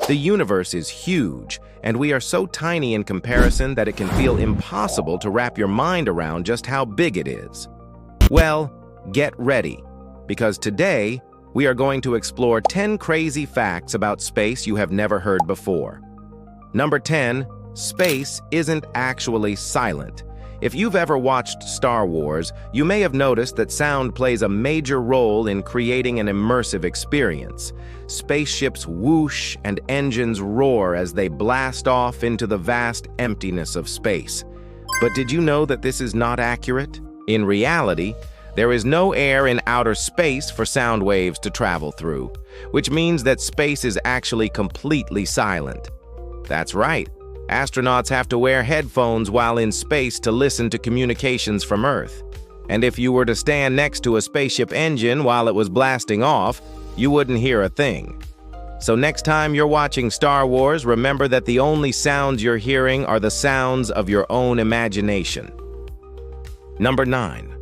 The universe is huge, and we are so tiny in comparison that it can feel impossible to wrap your mind around just how big it is. Well, get ready, because today we are going to explore 10 crazy facts about space you have never heard before. Number 10, space isn't actually silent. If you've ever watched Star Wars, you may have noticed that sound plays a major role in creating an immersive experience. Spaceships whoosh and engines roar as they blast off into the vast emptiness of space. But did you know that this is not accurate? In reality, there is no air in outer space for sound waves to travel through, which means that space is actually completely silent. That's right. Astronauts have to wear headphones while in space to listen to communications from Earth. And if you were to stand next to a spaceship engine while it was blasting off, you wouldn't hear a thing. So next time you're watching Star Wars, remember that the only sounds you're hearing are the sounds of your own imagination. Number 9.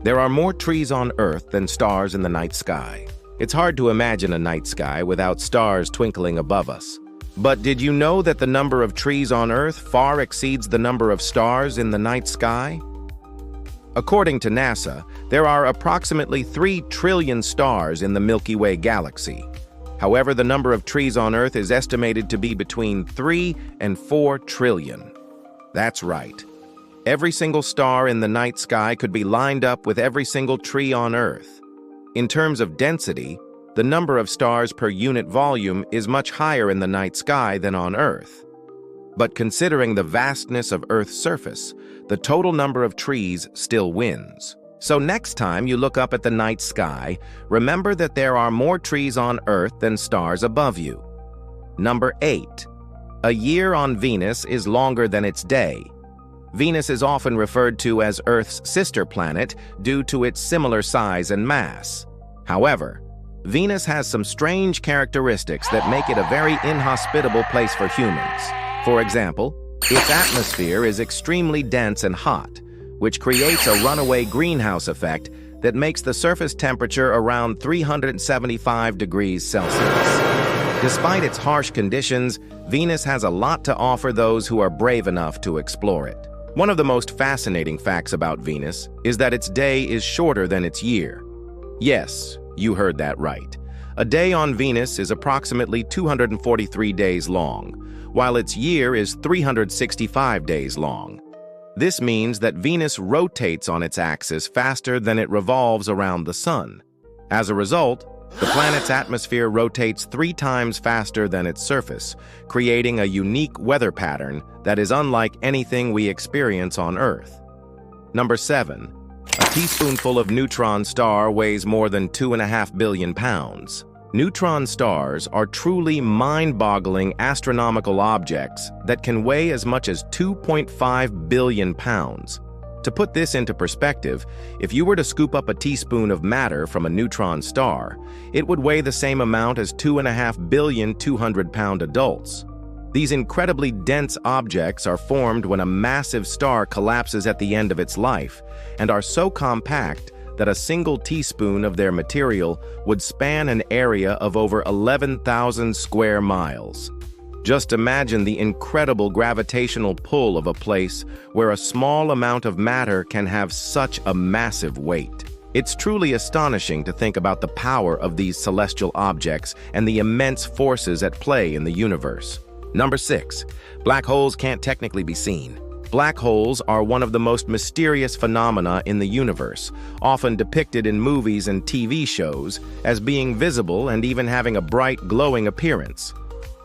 There are more trees on Earth than stars in the night sky. It's hard to imagine a night sky without stars twinkling above us. But did you know that the number of trees on Earth far exceeds the number of stars in the night sky? According to NASA, there are approximately 3 trillion stars in the Milky Way galaxy. However, the number of trees on Earth is estimated to be between 3 and 4 trillion. That's right. Every single star in the night sky could be lined up with every single tree on Earth. In terms of density, the number of stars per unit volume is much higher in the night sky than on Earth. But considering the vastness of Earth's surface, the total number of trees still wins. So next time you look up at the night sky, remember that there are more trees on Earth than stars above you. Number 8. A year on Venus is longer than its day. Venus is often referred to as Earth's sister planet due to its similar size and mass. However, Venus has some strange characteristics that make it a very inhospitable place for humans. For example, its atmosphere is extremely dense and hot, which creates a runaway greenhouse effect that makes the surface temperature around 375 degrees Celsius. Despite its harsh conditions, Venus has a lot to offer those who are brave enough to explore it. One of the most fascinating facts about Venus is that its day is shorter than its year. Yes, you heard that right. A day on Venus is approximately 243 days long, while its year is 365 days long. This means that Venus rotates on its axis faster than it revolves around the Sun. As a result, the planet's atmosphere rotates 3 times faster than its surface, creating a unique weather pattern that is unlike anything we experience on Earth. Number 7. A teaspoonful of neutron star weighs more than 2.5 billion pounds. Neutron stars are truly mind-boggling astronomical objects that can weigh as much as 2.5 billion pounds. To put this into perspective, if you were to scoop up a teaspoon of matter from a neutron star, it would weigh the same amount as 2.5 billion 200-pound adults. These incredibly dense objects are formed when a massive star collapses at the end of its life, and are so compact that a single teaspoon of their material would span an area of over 11,000 square miles. Just imagine the incredible gravitational pull of a place where a small amount of matter can have such a massive weight. It's truly astonishing to think about the power of these celestial objects and the immense forces at play in the universe. Number 6. Black holes can't technically be seen. Black holes are one of the most mysterious phenomena in the universe, often depicted in movies and TV shows as being visible and even having a bright, glowing appearance.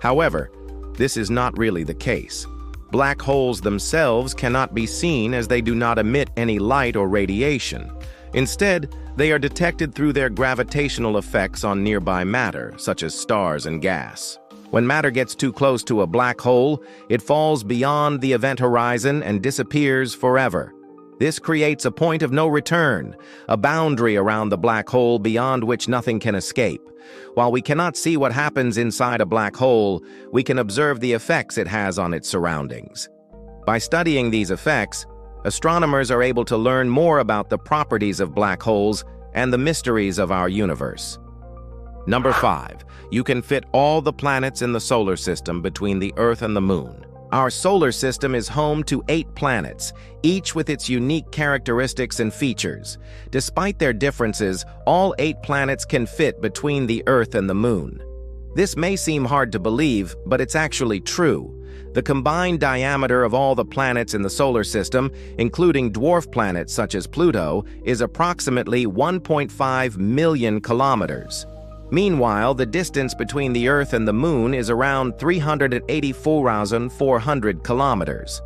However, this is not really the case. Black holes themselves cannot be seen as they do not emit any light or radiation. Instead, they are detected through their gravitational effects on nearby matter, such as stars and gas. When matter gets too close to a black hole, it falls beyond the event horizon and disappears forever. This creates a point of no return, a boundary around the black hole beyond which nothing can escape. While we cannot see what happens inside a black hole, we can observe the effects it has on its surroundings. By studying these effects, astronomers are able to learn more about the properties of black holes and the mysteries of our universe. Number 5. You can fit all the planets in the solar system between the Earth and the Moon. Our solar system is home to 8 planets, each with its unique characteristics and features. Despite their differences, all 8 planets can fit between the Earth and the Moon. This may seem hard to believe, but it's actually true. The combined diameter of all the planets in the solar system, including dwarf planets such as Pluto, is approximately 1.5 million kilometers. Meanwhile, the distance between the Earth and the Moon is around 384,400 kilometers.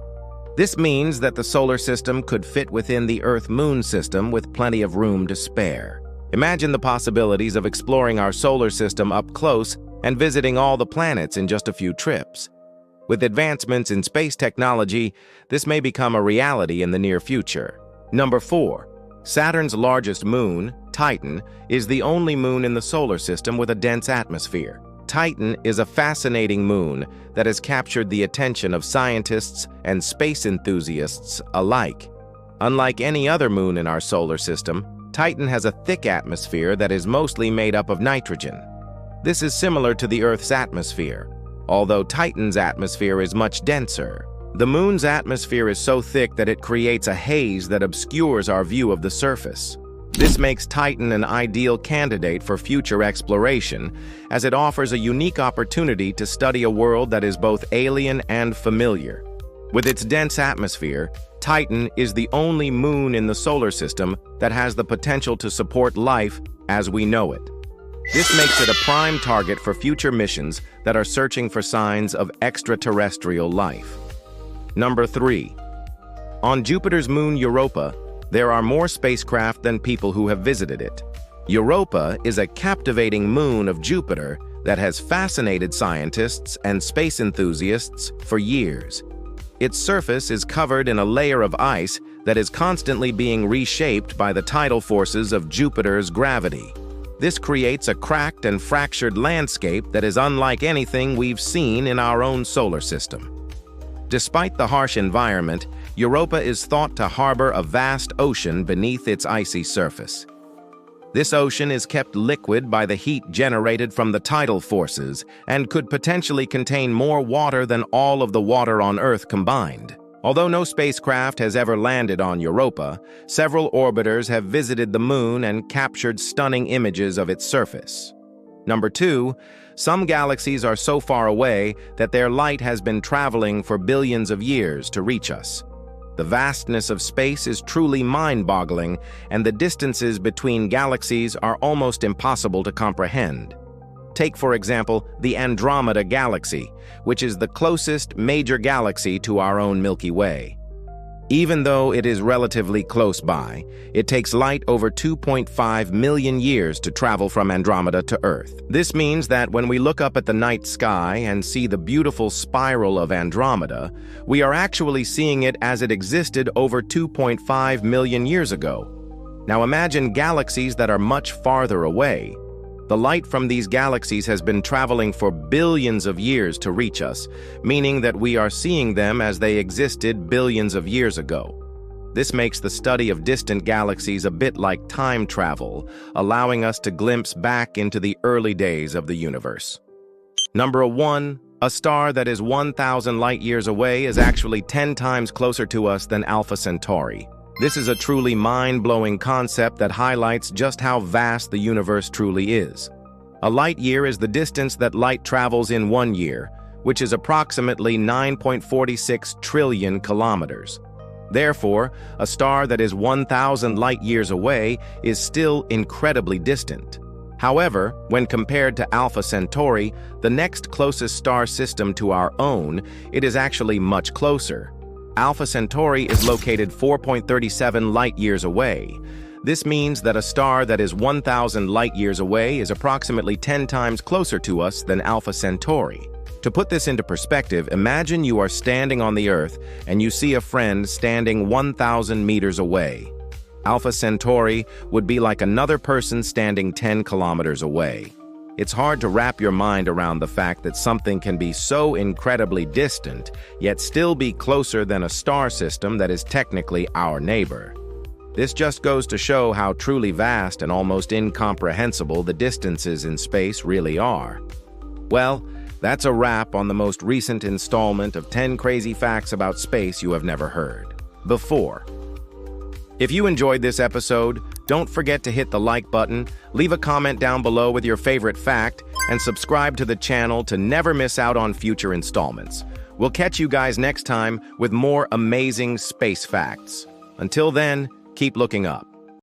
This means that the solar system could fit within the Earth-Moon system with plenty of room to spare. Imagine the possibilities of exploring our solar system up close and visiting all the planets in just a few trips. With advancements in space technology, this may become a reality in the near future. Number 4. Saturn's largest moon, Titan, is the only moon in the solar system with a dense atmosphere. Titan is a fascinating moon that has captured the attention of scientists and space enthusiasts alike. Unlike any other moon in our solar system, Titan has a thick atmosphere that is mostly made up of nitrogen. This is similar to the Earth's atmosphere, although Titan's atmosphere is much denser. The moon's atmosphere is so thick that it creates a haze that obscures our view of the surface. This makes Titan an ideal candidate for future exploration, as it offers a unique opportunity to study a world that is both alien and familiar. With its dense atmosphere, Titan is the only moon in the solar system that has the potential to support life as we know it. This makes it a prime target for future missions that are searching for signs of extraterrestrial life. Number 3. On Jupiter's moon Europa, there are more spacecraft than people who have visited it. Europa is a captivating moon of Jupiter that has fascinated scientists and space enthusiasts for years. Its surface is covered in a layer of ice that is constantly being reshaped by the tidal forces of Jupiter's gravity. This creates a cracked and fractured landscape that is unlike anything we've seen in our own solar system. Despite the harsh environment, Europa is thought to harbor a vast ocean beneath its icy surface. This ocean is kept liquid by the heat generated from the tidal forces and could potentially contain more water than all of the water on Earth combined. Although no spacecraft has ever landed on Europa, several orbiters have visited the moon and captured stunning images of its surface. Number 2, some galaxies are so far away that their light has been traveling for billions of years to reach us. The vastness of space is truly mind-boggling, and the distances between galaxies are almost impossible to comprehend. Take, for example, the Andromeda Galaxy, which is the closest major galaxy to our own Milky Way. Even though it is relatively close by, it takes light over 2.5 million years to travel from Andromeda to Earth. This means that when we look up at the night sky and see the beautiful spiral of Andromeda, we are actually seeing it as it existed over 2.5 million years ago. Now imagine galaxies that are much farther away. The light from these galaxies has been traveling for billions of years to reach us, meaning that we are seeing them as they existed billions of years ago. This makes the study of distant galaxies a bit like time travel, allowing us to glimpse back into the early days of the universe. Number 1. A star that is 1,000 light-years away is actually 10 times closer to us than Alpha Centauri. This is a truly mind-blowing concept that highlights just how vast the universe truly is. A light year is the distance that light travels in 1 year, which is approximately 9.46 trillion kilometers. Therefore, a star that is 1,000 light-years away is still incredibly distant. However, when compared to Alpha Centauri, the next closest star system to our own, it is actually much closer. Alpha Centauri is located 4.37 light-years away. This means that a star that is 1,000 light-years away is approximately 10 times closer to us than Alpha Centauri. To put this into perspective, imagine you are standing on the Earth and you see a friend standing 1,000 meters away. Alpha Centauri would be like another person standing 10 kilometers away. It's hard to wrap your mind around the fact that something can be so incredibly distant, yet still be closer than a star system that is technically our neighbor. This just goes to show how truly vast and almost incomprehensible the distances in space really are. Well, that's a wrap on the most recent installment of 10 crazy facts about space you have never heard before. If you enjoyed this episode, don't forget to hit the like button, leave a comment down below with your favorite fact, and subscribe to the channel to never miss out on future installments. We'll catch you guys next time with more amazing space facts. Until then, keep looking up.